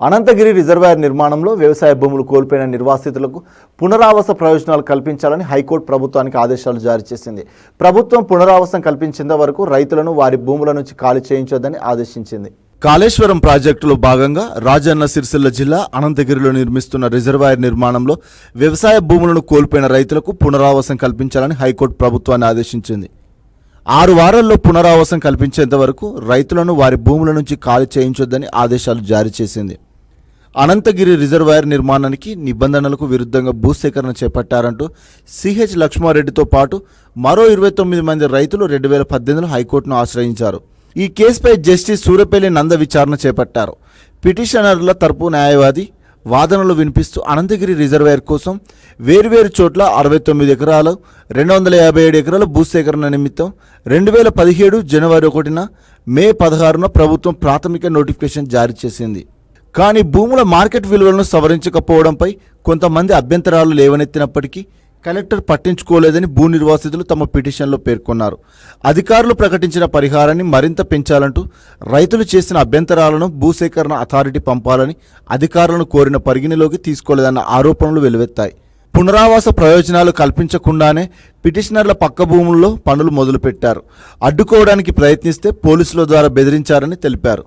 Anantagiri reservoir నిర్మాణంలో వ్యవసాయ భూములు కోల్పోయిన నిర్వాసితులకు పునరావాస ప్రయోజనాలు కల్పించాలని హైకోర్టు ప్రభుత్వానికి ఆదేశాలు జారీ చేసింది. ప్రభుత్వం పునరావాసం కల్పించేంత వరకు రైతులను వారి భూముల నుంచి ఖాళీ చేయించొద్దని ఆదేశించింది. కాళేశ్వరం ప్రాజెక్టులో భాగంగా రాజన్న సిరిసిల్ల జిల్లా అనంతగిరిలో నిర్మిస్తున్న రిజర్వాయర్ నిర్మాణంలో వ్యవసాయ భూములను కోల్పోయిన రైతులకు పునరావాసం కల్పించాలని హైకోర్టు ప్రభుత్వాన్ని ఆదేశించింది. 6 వారాల్లో పునరావాసం కల్పించేంత వరకు రైతులను వారి భూముల నుంచి ఖాళీ చేయించొద్దని ఆదేశాలు జారీ చేసింది. అనంతగిరి రిజర్వాయర్ నిర్మాణానికి నిబంధనలకు విరుద్ధంగా భూసేకరణ చేపట్టారంటూ సిహెచ్ లక్ష్మారెడ్డితో పాటు మరో 29 మంది రైతులు 2018లో హైకోర్టును ఆశ్రయించారు. ఈ కేసుపై జస్టిస్ సూరపల్లి నంద విచారణ చేపట్టారు. పిటిషనర్ల తరపు న్యాయవాది వాదనలు వినిపిస్తూ అనంతగిరి రిజర్వాయర్ కోసం వేర్వేరు చోట్ల 69 ఎకరాలు 257 ఎకరాల భూసేకరణ నిమిత్తం 2017 జనవరి 1న మే 16న ప్రభుత్వం ప్రాథమిక నోటిఫికేషన్ జారీ చేసింది. కానీ భూముల మార్కెట్ విలువలను సవరించకపోవడంపై కొంతమంది అభ్యంతరాలు లేవనెత్తినప్పటికీ కలెక్టర్ పట్టించుకోలేదని భూ నిర్వాసితులు తమ పిటిషన్లో పేర్కొన్నారు. అధికారులు ప్రకటించిన పరిహారాన్ని మరింత పెంచాలంటూ రైతులు చేసిన అభ్యంతరాలను భూసేకరణ అథారిటీ పంపాలని అధికారులను కోరిన పరిగణలోకి తీసుకోలేదన్న ఆరోపణలు వెలువెత్తాయి. పునరావాస ప్రయోజనాలు కల్పించకుండానే పిటిషనర్ల పక్క భూముల్లో పనులు మొదలుపెట్టారు. అడ్డుకోవడానికి ప్రయత్నిస్తే పోలీసుల ద్వారా బెదిరించారని తెలిపారు.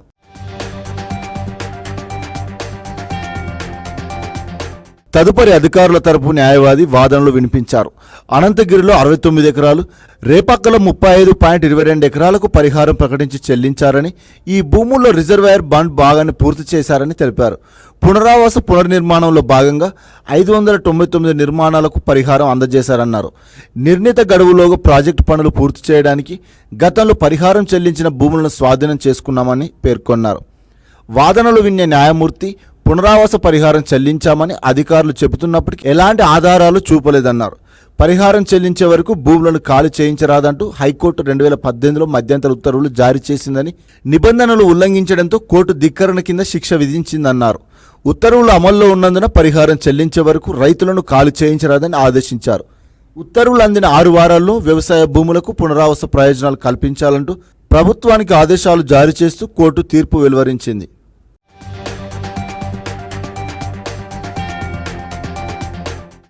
తదుపరి అధికారుల తరపు న్యాయవాది వాదనలు వినిపించారు. అనంతగిరిలో 69 ఎకరాలు, రేపక్కల 35.22 ఎకరాలకు పరిహారం ప్రకటించి చెల్లించారని, ఈ భూముల్లో రిజర్వాయర్ బండ్ భాగాన్ని పూర్తి చేశారని తెలిపారు. పునరావాస పునర్నిర్మాణంలో భాగంగా 599 నిర్మాణాలకు పరిహారం అందజేశారన్నారు. నిర్ణీత గడువులోగా ప్రాజెక్టు పనులు పూర్తి చేయడానికి గతంలో పరిహారం చెల్లించిన భూములను స్వాధీనం చేసుకున్నామని పేర్కొన్నారు. వాదనలు విన్న న్యాయమూర్తి పునరావాస పరిహారం చెల్లించామని అధికారులు చెబుతున్నప్పటికీ ఎలాంటి ఆధారాలు చూపలేదన్నారు. పరిహారం చెల్లించే వరకు భూములను ఖాళీ చేయించరాదంటూ హైకోర్టు 2018లో మధ్యంతర ఉత్తర్వులు జారీ చేసిందని, నిబంధనలు ఉల్లంఘించడంతో కోర్టు ధిక్కరణ కింద శిక్ష విధించిందన్నారు. ఉత్తర్వులు అమల్లో ఉన్నందున పరిహారం చెల్లించే వరకు రైతులను ఖాళీ చేయించరాదని ఆదేశించారు. ఉత్తర్వులు అందిన 6 వారాల్లో వ్యవసాయ భూములకు పునరావాస ప్రయోజనాలు కల్పించాలంటూ ప్రభుత్వానికి ఆదేశాలు జారీ చేస్తూ కోర్టు తీర్పు వెలువరించింది.